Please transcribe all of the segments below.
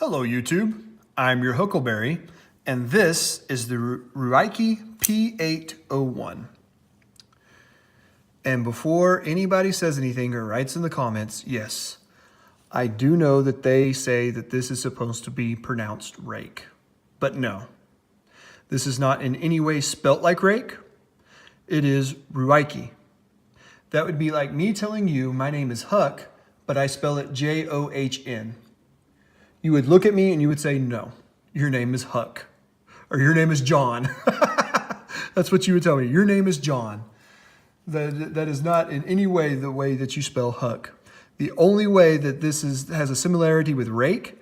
Hello YouTube, I'm your Huckleberry, and this is the Ruike P801. And before anybody says anything or writes in the comments, yes, I do know that they say that this is supposed to be pronounced rake, but no. This is not in any way spelt like rake, it is Ruike. That would be like me telling you my name is Huck, but I spell it John. You would look at me and you would say, no, your name is Huck, or your name is John. That's what you would tell me. Your name is John. That is not in any way the way that you spell Huck. The only way that this has a similarity with rake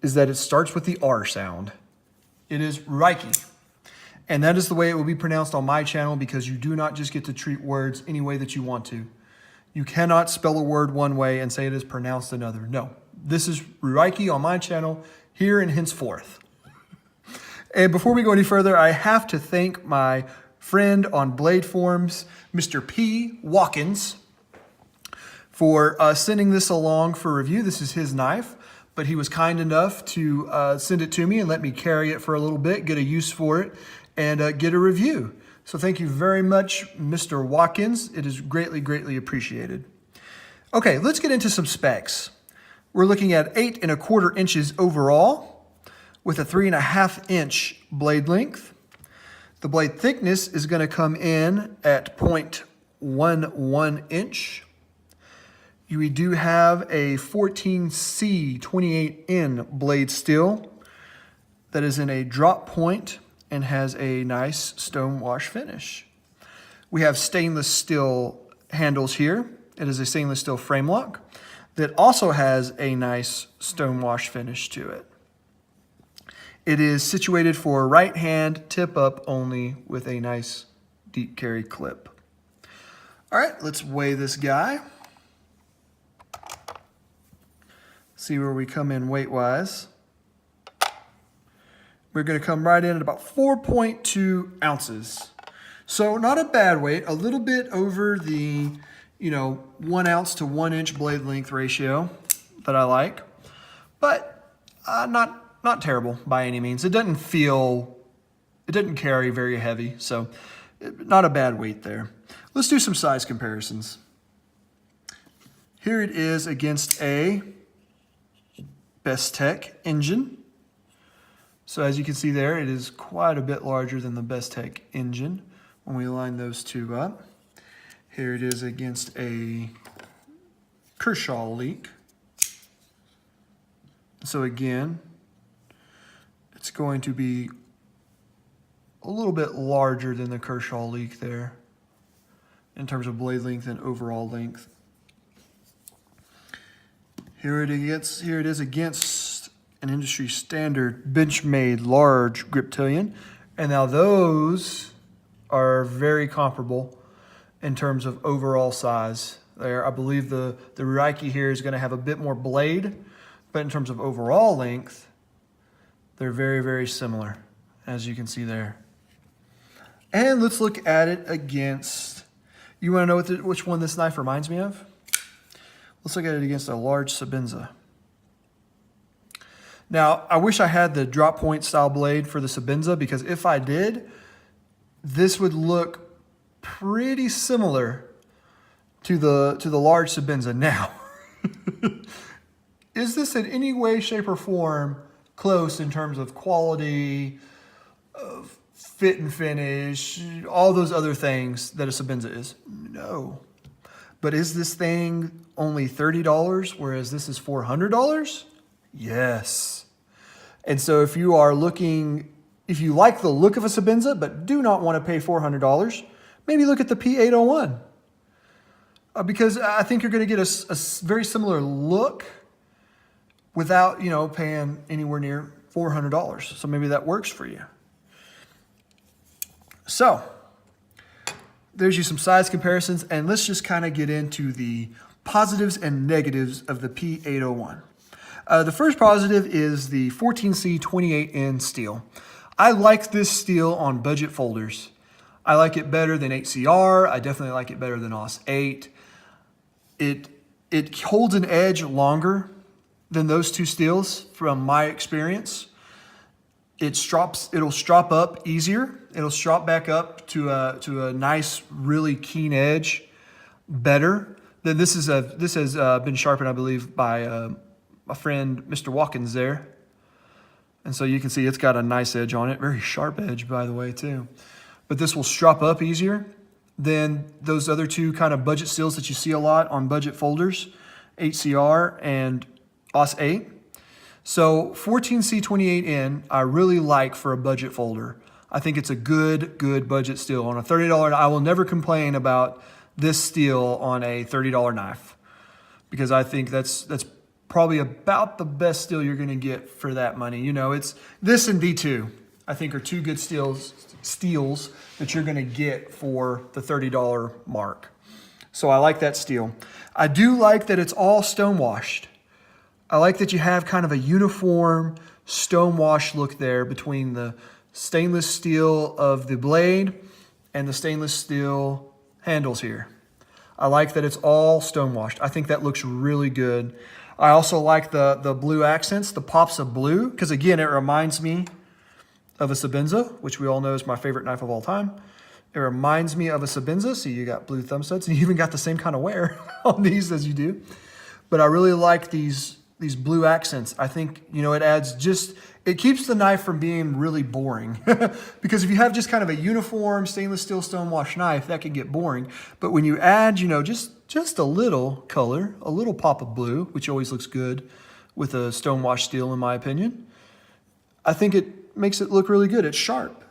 is that it starts with the R sound. It is Ruike. And that is the way it will be pronounced on my channel, because you do not just get to treat words any way that you want to. You cannot spell a word one way and say it is pronounced another. No. This is Ruike on my channel, here and henceforth. And before we go any further, I have to thank my friend on Blade Forums, Mr. P801, for sending this along for review. This is his knife, but he was kind enough to send it to me and let me carry it for a little bit, get a use for it, and get a review. So thank you very much, Mr. Watkins. It is greatly, greatly appreciated. Okay, let's get into some specs. We're looking at 8 1/4 inches overall with a 3.5 inch blade length. The blade thickness is going to come in at 0.11 inch. We do have a 14C 28N blade steel that is in a drop point and has a nice stone wash finish. We have stainless steel handles here. It is a stainless steel frame lock that also has a nice stone wash finish to it. It is situated for right hand tip up only with a nice deep carry clip. All right, let's weigh this guy. See where we come in weight wise. We're gonna come right in at about 4.2 ounces. So not a bad weight, a little bit over the 1 ounce to 1 inch blade length ratio that I like, but not terrible by any means. It doesn't carry very heavy, so not a bad weight there. Let's do some size comparisons. Here it is against a Bestech engine. So as you can see there, it is quite a bit larger than the Bestech engine when we line those two up. Here it is against a Kershaw leak. So again, it's going to be a little bit larger than the Kershaw leak there in terms of blade length and overall length. Here it is against an industry standard Benchmade large griptilian. And now those are very comparable in terms of overall size there. I believe the Ruike here is going to have a bit more blade, but in terms of overall length, they're very, very similar, as you can see there. And let's look at it against, you want to know which one this knife reminds me of? Let's look at it against a large Sabenza. Now, I wish I had the drop point style blade for the Sabenza, because if I did, this would look pretty similar to the large Sabenza. Now, is this in any way, shape, or form close in terms of quality, of fit and finish, all those other things that a Sabenza is? No. But is this thing only $30, whereas this is $400? Yes. And so if you are looking, if you like the look of a Sabenza but do not want to pay $400, maybe look at the P801. Because I think you're going to get a very similar look without, paying anywhere near $400. So maybe that works for you. So there's you some size comparisons, and let's just kind of get into the positives and negatives of the P801. The first positive is the 14C 28N steel. I like this steel on budget folders. I like it better than 8CR. I definitely like it better than AUS 8. It holds an edge longer than those two steels from my experience. It'll strop up easier. It'll strop back up to a nice, really keen edge better. Then this has been sharpened, I believe, by my friend Mr. Watkins there. And so you can see it's got a nice edge on it, very sharp edge, by the way, too. But this will strop up easier than those other two kind of budget steels that you see a lot on budget folders, HCR and OS 8. So 14C28N, I really like for a budget folder. I think it's a good budget steel. On a $30, I will never complain about this steel on a $30 knife, because I think that's probably about the best steel you're gonna get for that money. You know, it's this and D2, I think, are two good steels that you're gonna get for the $30 mark. So I like that steel. I do like that it's all stone washed. I like that you have kind of a uniform stone wash look there between the stainless steel of the blade and the stainless steel handles here. I like that it's all stone washed. I think that looks really good. I also like the blue accents, the pops of blue, because again, it reminds me of a Sabenza, which we all know is my favorite knife of all time. It reminds me of a Sabenza. So you got blue thumb studs, and you even got the same kind of wear on these as you do. But I really like these blue accents. I think, you know, it keeps the knife from being really boring. Because if you have just kind of a uniform stainless steel stone wash knife, that can get boring. But when you add, you know, just a little color, a little pop of blue, which always looks good with a stone wash steel, in my opinion, I think it makes it look really good. It's sharp,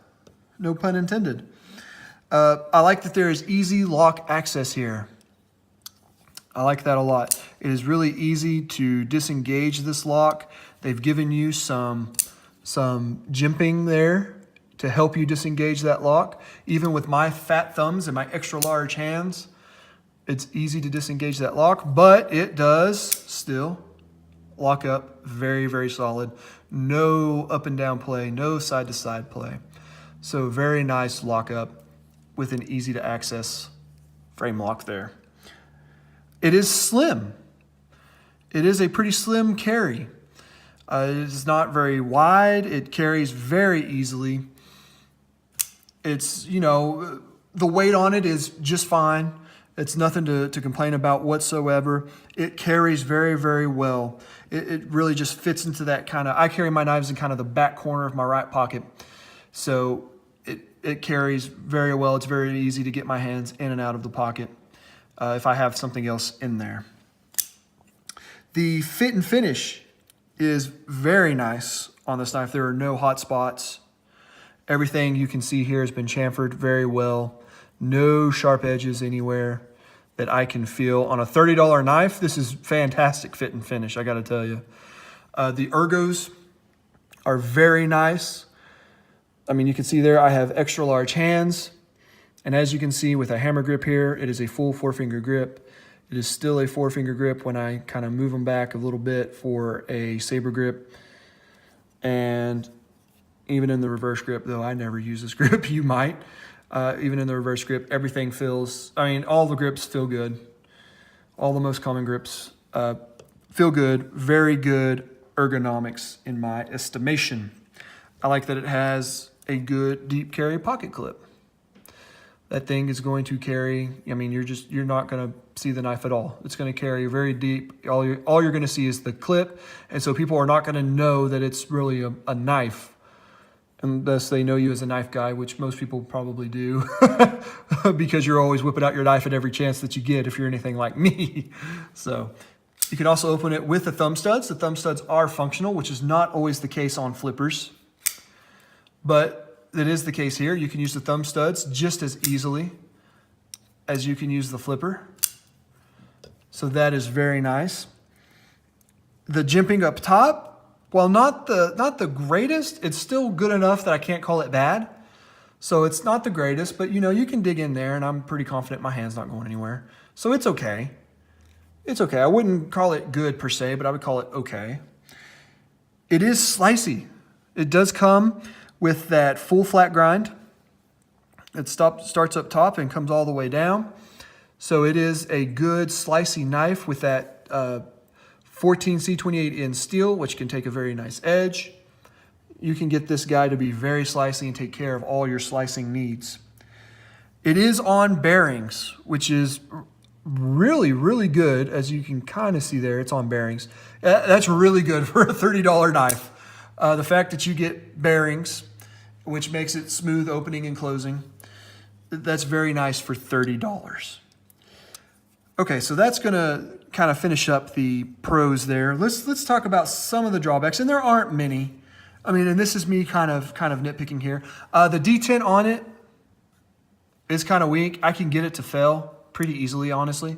no pun intended. I like that there is easy lock access here. I like that a lot. It is really easy to disengage this lock. They've given you some jimping there to help you disengage that lock. Even with my fat thumbs and my extra large hands, it's easy to disengage that lock, but it does still lock up very, very solid. No up and down play, no side to side play. So very nice lock up with an easy to access frame lock there. It is slim. It is a pretty slim carry. It is not very wide. It carries very easily. It's, you know, the weight on it is just fine. It's nothing to complain about whatsoever. It carries very, very well. It really just fits into that kind of, I carry my knives in kind of the back corner of my right pocket. So it carries very well. It's very easy to get my hands in and out of the pocket if I have something else in there. The fit and finish is very nice on this knife. There are no hot spots. Everything you can see here has been chamfered very well. No sharp edges anywhere that I can feel. On a $30 knife, this is fantastic fit and finish, I gotta tell you. The ergos are very nice. I mean, you can see there I have extra large hands. And as you can see with a hammer grip here, it is a full 4-finger grip. It is still a 4-finger grip when I kind of move them back a little bit for a saber grip. And even in the reverse grip, though I never use this grip, you might. Even in the reverse grip, everything feels, I mean, all the grips feel good. All the most common grips feel good, very good ergonomics in my estimation. I like that it has a good deep carry pocket clip. That thing is going to carry, I mean, you're not going to see the knife at all. It's going to carry very deep. All you're going to see is the clip. And so people are not going to know that it's really a knife unless they know you as a knife guy, which most people probably do because you're always whipping out your knife at every chance that you get if you're anything like me. So you can also open it with the thumb studs. The thumb studs are functional, which is not always the case on flippers, but it is the case here. You can use the thumb studs just as easily as you can use the flipper. So that is very nice. The jimping up top, while not the greatest, it's still good enough that I can't call it bad. So it's not the greatest, but you know, you can dig in there and I'm pretty confident my hand's not going anywhere. So it's okay. It's okay. I wouldn't call it good per se, but I would call it okay. It is slicey. It does come with that full flat grind. It starts up top and comes all the way down. So it is a good slicey knife with that 14C28 in steel, which can take a very nice edge. You can get this guy to be very slicey and take care of all your slicing needs. It is on bearings, which is really, really good. As you can kind of see there, it's on bearings. That's really good for a $30 knife. The fact that you get bearings, which makes it smooth opening and closing, that's very nice for $30. Okay, so that's gonna kind of finish up the pros there. Let's talk about some of the drawbacks, and there aren't many. I mean, and this is me kind of nitpicking here. The detent on it is kind of weak. I can get it to fail pretty easily, honestly.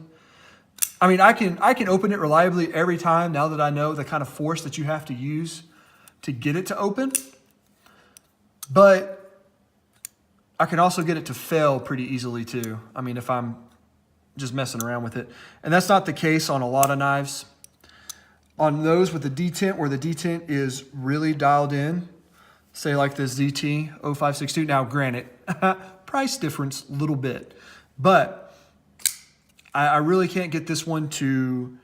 I mean, I can open it reliably every time now that I know the kind of force that you have to use to get it to open. But I can also get it to fail pretty easily too. I mean, if I'm just messing around with it. And that's not the case on a lot of knives. On those with the detent, where the detent is really dialed in, say like this ZT0562. Now, granted, price difference a little bit, but I really can't get this one to,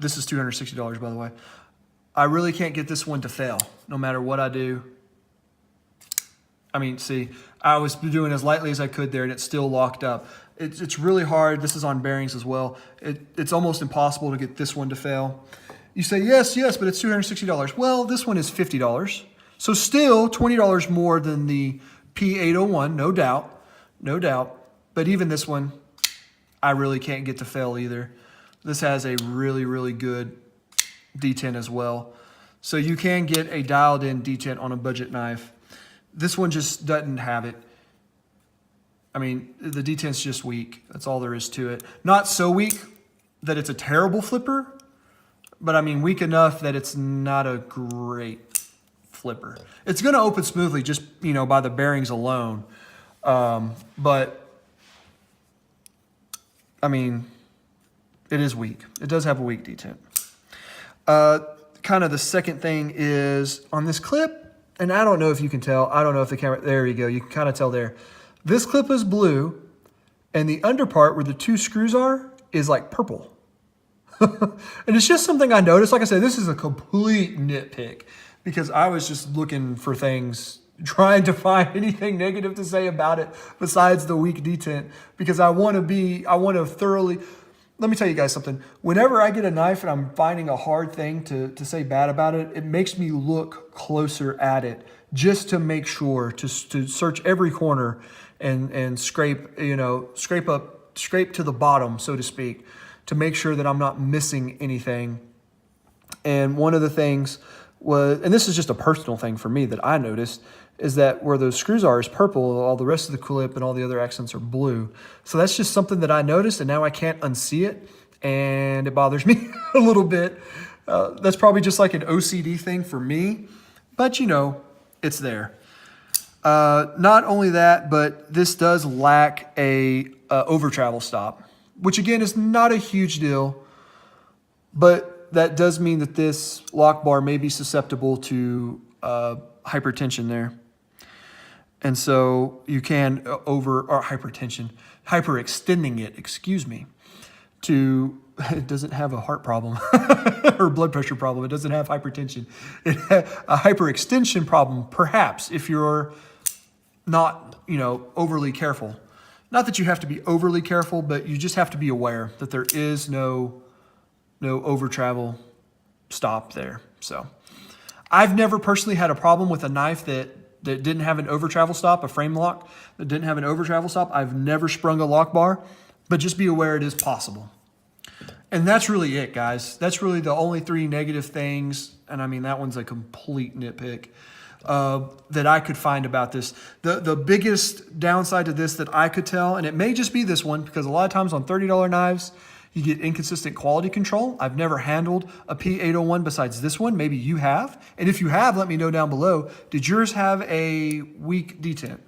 this is $260, by the way. I really can't get this one to fail, no matter what I do. I mean, see, I was doing as lightly as I could there, and it's still locked up. It's really hard. This is on bearings as well. It's almost impossible to get this one to fail. You say, yes, but it's $260. Well, this one is $50. So still $20 more than the P801, no doubt. But even this one, I really can't get to fail either. This has a really, really good detent as well. So you can get a dialed in detent on a budget knife. This one just doesn't have it. I mean, the detent's just weak. That's all there is to it. Not so weak that it's a terrible flipper, but I mean weak enough that it's not a great flipper. It's going to open smoothly just, by the bearings alone. But I mean, it is weak. It does have a weak detent. Kind of the second thing is on this clip, and I don't know if you can tell. I don't know if the camera, there you go. You can kind of tell there. This clip is blue, and the under part where the two screws are is like purple. And it's just something I noticed. Like I said, this is a complete nitpick because I was just looking for things, trying to find anything negative to say about it besides the weak detent, because I want to thoroughly, let me tell you guys something. Whenever I get a knife and I'm finding a hard thing to say bad about it, it makes me look closer at it just to make sure to search every corner and scrape to the bottom, so to speak, to make sure that I'm not missing anything. And one of the things was, and this is just a personal thing for me that I noticed, is that where those screws are is purple, all the rest of the clip and all the other accents are blue. So that's just something that I noticed, and now I can't unsee it, and it bothers me a little bit. That's probably just like an OCD thing for me, but it's there. Not only that, but this does lack a over travel stop, which again is not a huge deal, but that does mean that this lock bar may be susceptible to hypertension there. And so you can hyperextending it, excuse me, it doesn't have a heart problem or blood pressure problem. It doesn't have hypertension. It has a hyperextension problem, perhaps, if you're not, overly careful. Not that you have to be overly careful, but you just have to be aware that there is no over travel stop there. So I've never personally had a problem with a knife that didn't have an over travel stop, a frame lock that didn't have an over travel stop. I've never sprung a lock bar, but just be aware it is possible. And that's really it, guys. That's really the only three negative things. And I mean, that one's a complete nitpick that I could find about this. The biggest downside to this that I could tell, and it may just be this one, because a lot of times on $30 knives, you get inconsistent quality control. I've never handled a P801 besides this one. Maybe you have. And if you have, let me know down below. Did yours have a weak detent?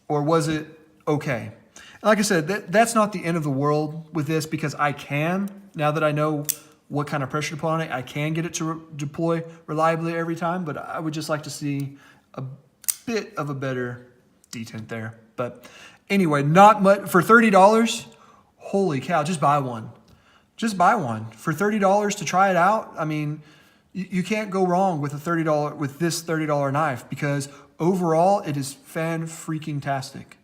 Or was it okay? Like I said, that's not the end of the world with this, because I can, now that I know what kind of pressure to put on it, I can get it to deploy reliably every time, but I would just like to see a bit of a better detent there. But anyway, not much for $30. Holy cow, just buy one. just buy one for $30 to try it out. I mean, you can't go wrong with this $30 knife, because overall it is fan-freaking-tastic.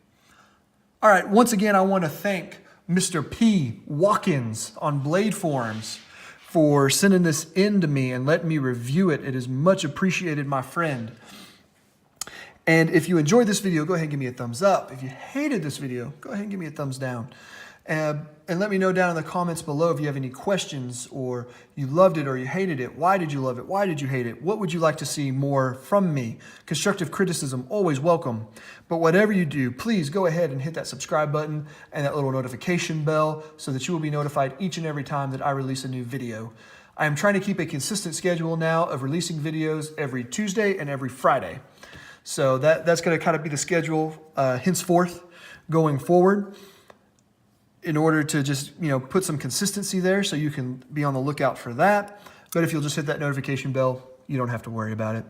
All right, once again, I want to thank Mr. P. Watkins on Blade Forums for sending this in to me and letting me review it. It is much appreciated, my friend. And if you enjoyed this video, go ahead and give me a thumbs up. If you hated this video, go ahead and give me a thumbs down. And let me know down in the comments below if you have any questions, or you loved it or you hated it. Why did you love it? Why did you hate it? What would you like to see more from me? Constructive criticism, always welcome. But whatever you do, please go ahead and hit that subscribe button and that little notification bell so that you will be notified each and every time that I release a new video. I am trying to keep a consistent schedule now of releasing videos every Tuesday and every Friday. So that's going to kind of be the schedule henceforth going forward, in order to just, put some consistency there, so you can be on the lookout for that. But if you'll just hit that notification bell, you don't have to worry about it.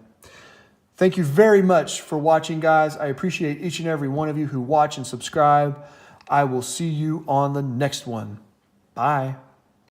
Thank you very much for watching, guys. I appreciate each and every one of you who watch and subscribe. I will see you on the next one. Bye.